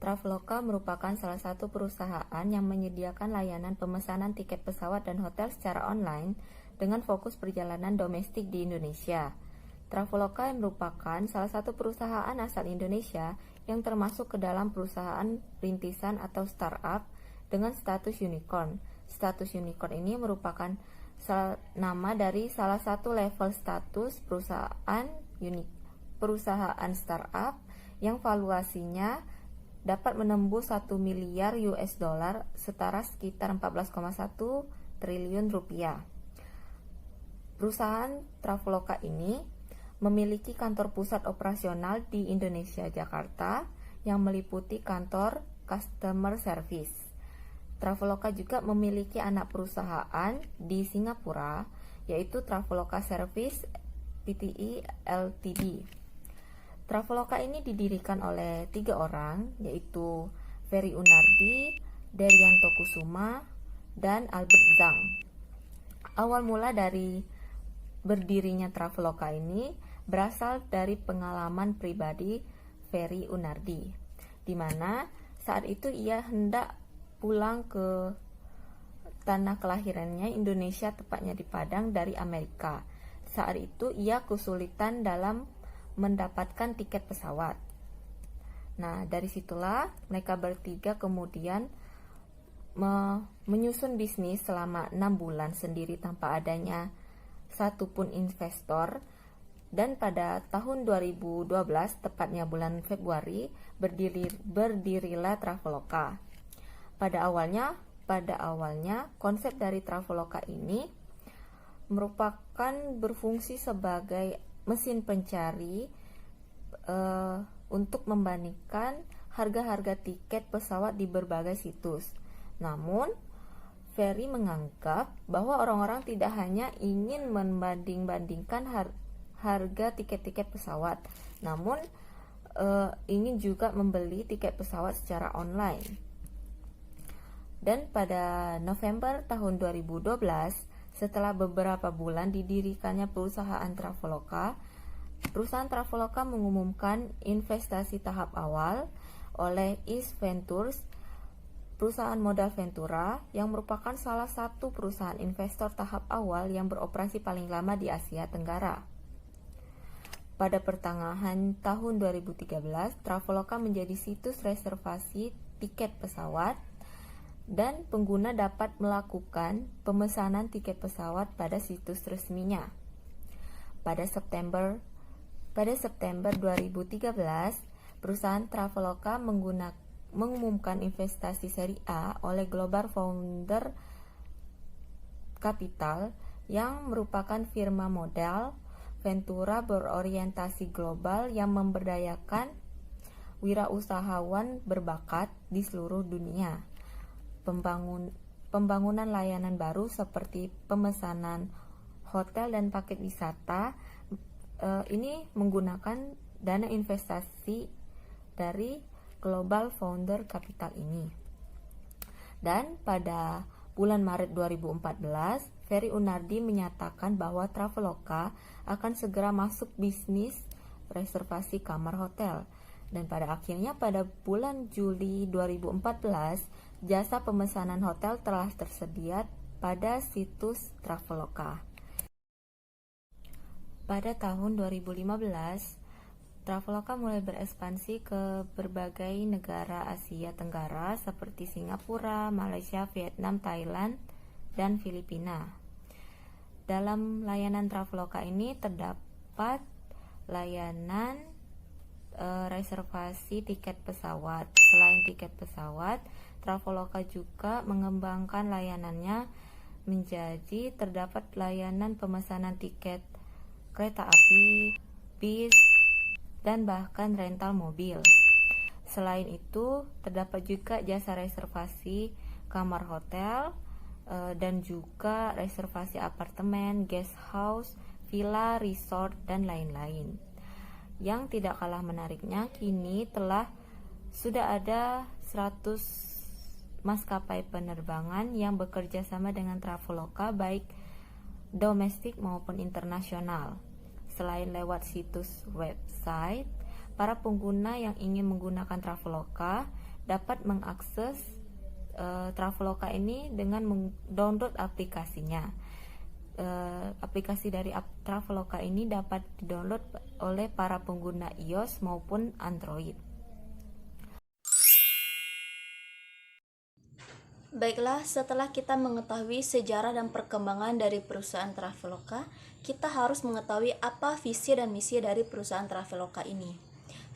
Traveloka merupakan salah satu perusahaan yang menyediakan layanan pemesanan tiket pesawat dan hotel secara online dengan fokus perjalanan domestik di Indonesia. Traveloka merupakan salah satu perusahaan asal Indonesia yang termasuk ke dalam perusahaan rintisan atau startup dengan status unicorn. Status unicorn ini merupakan nama dari salah satu level status perusahaan startup yang valuasinya dapat menembus 1 miliar US dollar setara sekitar 14,1 triliun rupiah. Perusahaan Traveloka ini memiliki kantor pusat operasional di Indonesia, Jakarta, yang meliputi kantor customer service. Traveloka juga memiliki anak perusahaan di Singapura, yaitu Traveloka Service Pte Ltd. Traveloka ini didirikan oleh 3 orang, yaitu Ferry Unardi, Daryanto Kusuma, dan Albert Zhang. Awal mula dari berdirinya Traveloka ini berasal dari pengalaman pribadi Ferry Unardi, di mana saat itu ia hendak pulang ke tanah kelahirannya Indonesia, tepatnya di Padang, dari Amerika. Saat itu ia kesulitan dalam mendapatkan tiket pesawat. Nah, dari situlah mereka bertiga kemudian menyusun bisnis selama 6 bulan sendiri tanpa adanya satupun investor, dan pada tahun 2012, tepatnya bulan Februari, berdirilah Traveloka. Pada awalnya konsep dari Traveloka ini merupakan berfungsi sebagai mesin pencari untuk membandingkan harga-harga tiket pesawat di berbagai situs. Namun, Ferry menganggap bahwa orang-orang tidak hanya ingin membanding-bandingkan harga tiket-tiket pesawat, namun ingin juga membeli tiket pesawat secara online. Dan pada November tahun 2012, setelah beberapa bulan didirikannya perusahaan Traveloka mengumumkan investasi tahap awal oleh East Ventures, perusahaan modal Ventura yang merupakan salah satu perusahaan investor tahap awal yang beroperasi paling lama di Asia Tenggara. Pada pertengahan tahun 2013, Traveloka menjadi situs reservasi tiket pesawat dan pengguna dapat melakukan pemesanan tiket pesawat pada situs resminya. Pada September 2013, perusahaan Traveloka mengumumkan investasi seri A oleh Global Founder Capital yang merupakan firma modal Ventura berorientasi global yang memberdayakan wirausahawan berbakat di seluruh dunia. Pembangunan layanan baru seperti pemesanan hotel dan paket wisata ini menggunakan dana investasi dari Global Founder Capital ini. Dan pada bulan Maret 2014, Ferry Unardi menyatakan bahwa Traveloka akan segera masuk bisnis reservasi kamar hotel. Dan pada akhirnya pada bulan Juli 2014, jasa pemesanan hotel telah tersedia pada situs Traveloka. Pada tahun 2015, Traveloka mulai berekspansi ke berbagai negara Asia Tenggara seperti Singapura, Malaysia, Vietnam, Thailand, dan Filipina. Dalam layanan Traveloka ini terdapat layanan reservasi tiket pesawat. Selain tiket pesawat, Traveloka juga mengembangkan layanannya menjadi terdapat layanan pemesanan tiket kereta api, bis, dan bahkan rental mobil. Selain itu, terdapat juga jasa reservasi kamar hotel dan juga reservasi apartemen, guest house, villa, resort, dan lain-lain. Yang tidak kalah menariknya, kini sudah ada 100 maskapai penerbangan yang bekerja sama dengan Traveloka, baik domestik maupun internasional. Selain lewat situs website, para pengguna yang ingin menggunakan Traveloka dapat mengakses Traveloka ini dengan mendownload aplikasinya. Aplikasi dari Traveloka ini dapat didownload oleh para pengguna iOS maupun Android. Baiklah, setelah kita mengetahui sejarah dan perkembangan dari perusahaan Traveloka, kita harus mengetahui apa visi dan misi dari perusahaan Traveloka ini.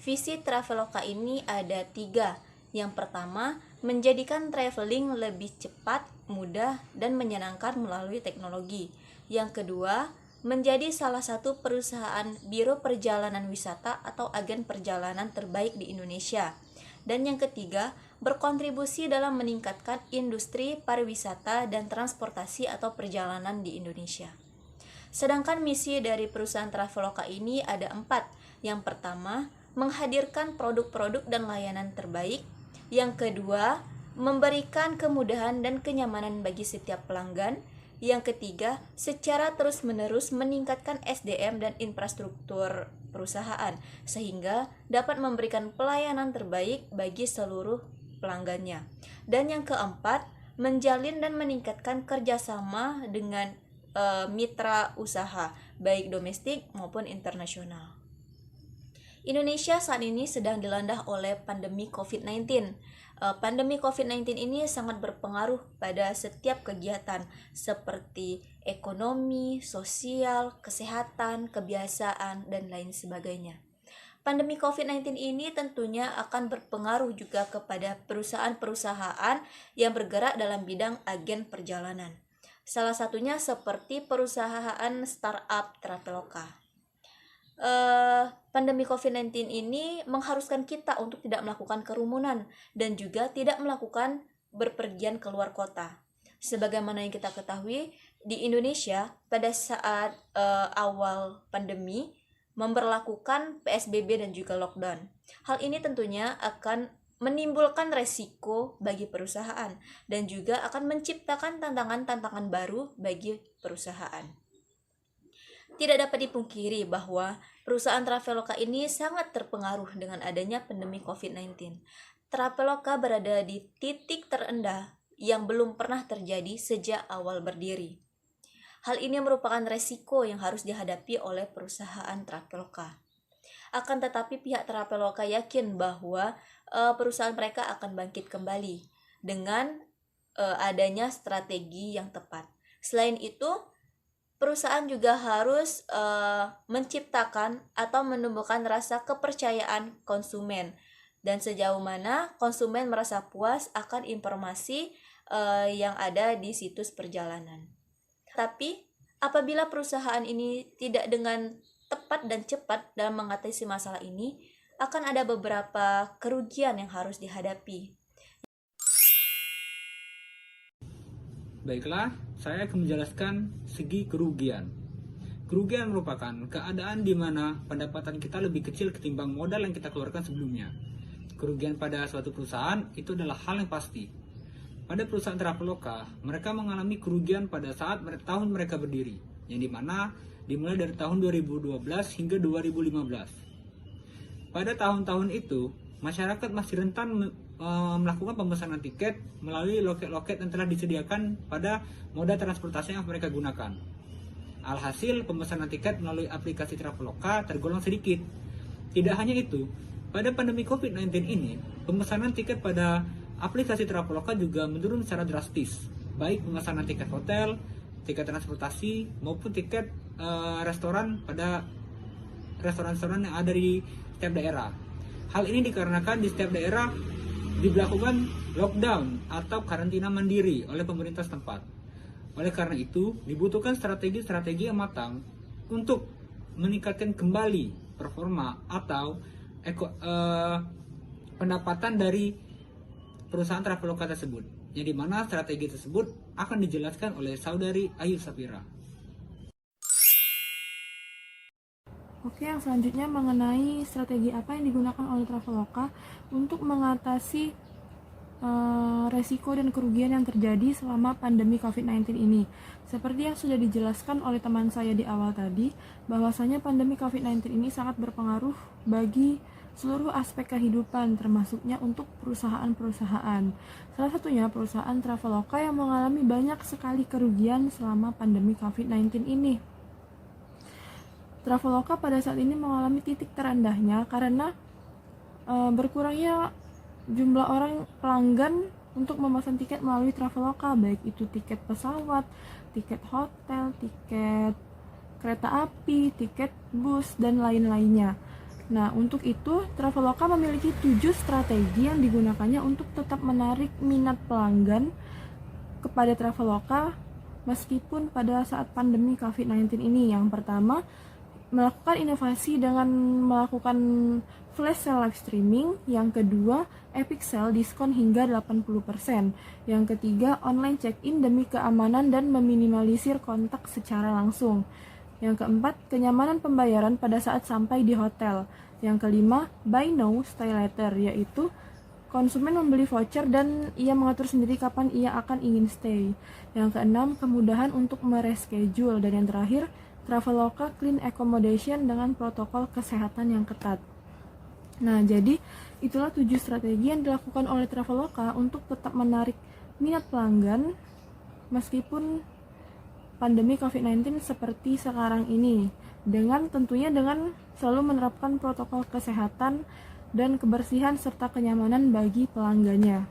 Visi Traveloka ini ada 3. Yang pertama, menjadikan traveling lebih cepat, mudah, dan menyenangkan melalui teknologi. Yang kedua, menjadi salah satu perusahaan biro perjalanan wisata atau agen perjalanan terbaik di Indonesia. Dan yang ketiga, berkontribusi dalam meningkatkan industri pariwisata dan transportasi atau perjalanan di Indonesia. Sedangkan misi dari perusahaan Traveloka ini ada 4. Yang pertama, menghadirkan produk-produk dan layanan terbaik. Yang kedua, memberikan kemudahan dan kenyamanan bagi setiap pelanggan. Yang ketiga, secara terus-menerus meningkatkan SDM dan infrastruktur perusahaan sehingga dapat memberikan pelayanan terbaik bagi seluruh pelanggannya. Dan yang keempat, menjalin dan meningkatkan kerjasama dengan mitra usaha baik domestik maupun internasional. Indonesia saat ini sedang dilanda oleh pandemi COVID-19. Pandemi COVID-19 ini sangat berpengaruh pada setiap kegiatan seperti ekonomi, sosial, kesehatan, kebiasaan, dan lain sebagainya. Pandemi COVID-19 ini tentunya akan berpengaruh juga kepada perusahaan-perusahaan yang bergerak dalam bidang agen perjalanan. Salah satunya seperti perusahaan startup Traveloka. Pandemi COVID-19 ini mengharuskan kita untuk tidak melakukan kerumunan dan juga tidak melakukan berpergian keluar kota. Sebagaimana yang kita ketahui, di Indonesia pada saat awal pandemi memberlakukan PSBB dan juga lockdown. Hal ini tentunya akan menimbulkan resiko bagi perusahaan dan juga akan menciptakan tantangan-tantangan baru bagi perusahaan. Tidak dapat dipungkiri bahwa perusahaan Traveloka ini sangat terpengaruh dengan adanya pandemi COVID-19. Traveloka berada di titik terendah yang belum pernah terjadi sejak awal berdiri. Hal ini merupakan resiko yang harus dihadapi oleh perusahaan Traveloka. Akan tetapi pihak Traveloka yakin bahwa perusahaan mereka akan bangkit kembali dengan adanya strategi yang tepat. Selain itu, perusahaan juga harus menciptakan atau menumbuhkan rasa kepercayaan konsumen dan sejauh mana konsumen merasa puas akan informasi yang ada di situs perjalanan. Tapi apabila perusahaan ini tidak dengan tepat dan cepat dalam mengatasi masalah ini, akan ada beberapa kerugian yang harus dihadapi. Baiklah, saya akan menjelaskan segi kerugian. Kerugian merupakan keadaan di mana pendapatan kita lebih kecil ketimbang modal yang kita keluarkan sebelumnya. Kerugian pada suatu perusahaan itu adalah hal yang pasti. Pada perusahaan Traveloka, mereka mengalami kerugian pada saat tahun mereka berdiri, yang dimana dimulai dari tahun 2012 hingga 2015. Pada tahun-tahun itu, masyarakat masih rentan melakukan pemesanan tiket melalui loket-loket yang telah disediakan pada moda transportasi yang mereka gunakan. Alhasil, pemesanan tiket melalui aplikasi Traveloka tergolong sedikit. Tidak hanya itu, pada pandemi COVID-19 ini, pemesanan tiket pada aplikasi Traveloka juga menurun secara drastis, baik pemesanan tiket hotel, tiket transportasi, maupun tiket restoran pada restoran-restoran yang ada di setiap daerah. Hal ini dikarenakan di setiap daerah diberlakukan lockdown atau karantina mandiri oleh pemerintah setempat. Oleh karena itu, dibutuhkan strategi-strategi yang matang untuk meningkatkan kembali performa atau pendapatan dari perusahaan Traveloka tersebut, yang dimana strategi tersebut akan dijelaskan oleh saudari Ayu Safira. Oke, yang selanjutnya mengenai strategi apa yang digunakan oleh Traveloka untuk mengatasi resiko dan kerugian yang terjadi selama pandemi COVID-19 ini. Seperti yang sudah dijelaskan oleh teman saya di awal tadi, bahwasanya pandemi COVID-19 ini sangat berpengaruh bagi seluruh aspek kehidupan, termasuknya untuk perusahaan-perusahaan. Salah satunya perusahaan Traveloka yang mengalami banyak sekali kerugian selama pandemi COVID-19 ini. Traveloka pada saat ini mengalami titik terendahnya karena berkurangnya jumlah orang pelanggan untuk memesan tiket melalui Traveloka, baik itu tiket pesawat, tiket hotel, tiket kereta api, tiket bus, dan lain-lainnya. Nah, untuk itu Traveloka memiliki 7 strategi yang digunakannya untuk tetap menarik minat pelanggan kepada Traveloka meskipun pada saat pandemi COVID-19 ini. Yang pertama, melakukan inovasi dengan melakukan flash sale live streaming. Yang kedua, epic sale diskon hingga 80%. Yang ketiga, online check-in demi keamanan dan meminimalisir kontak secara langsung. Yang keempat, kenyamanan pembayaran pada saat sampai di hotel. Yang kelima, buy now, stay later, yaitu konsumen membeli voucher dan ia mengatur sendiri kapan ia akan ingin stay. Yang keenam, kemudahan untuk mereschedule. Dan yang terakhir, Traveloka Clean Accommodation dengan protokol kesehatan yang ketat. Nah, jadi itulah 7 strategi yang dilakukan oleh Traveloka untuk tetap menarik minat pelanggan meskipun pandemi COVID-19 seperti sekarang ini, tentunya dengan selalu menerapkan protokol kesehatan dan kebersihan serta kenyamanan bagi pelanggannya.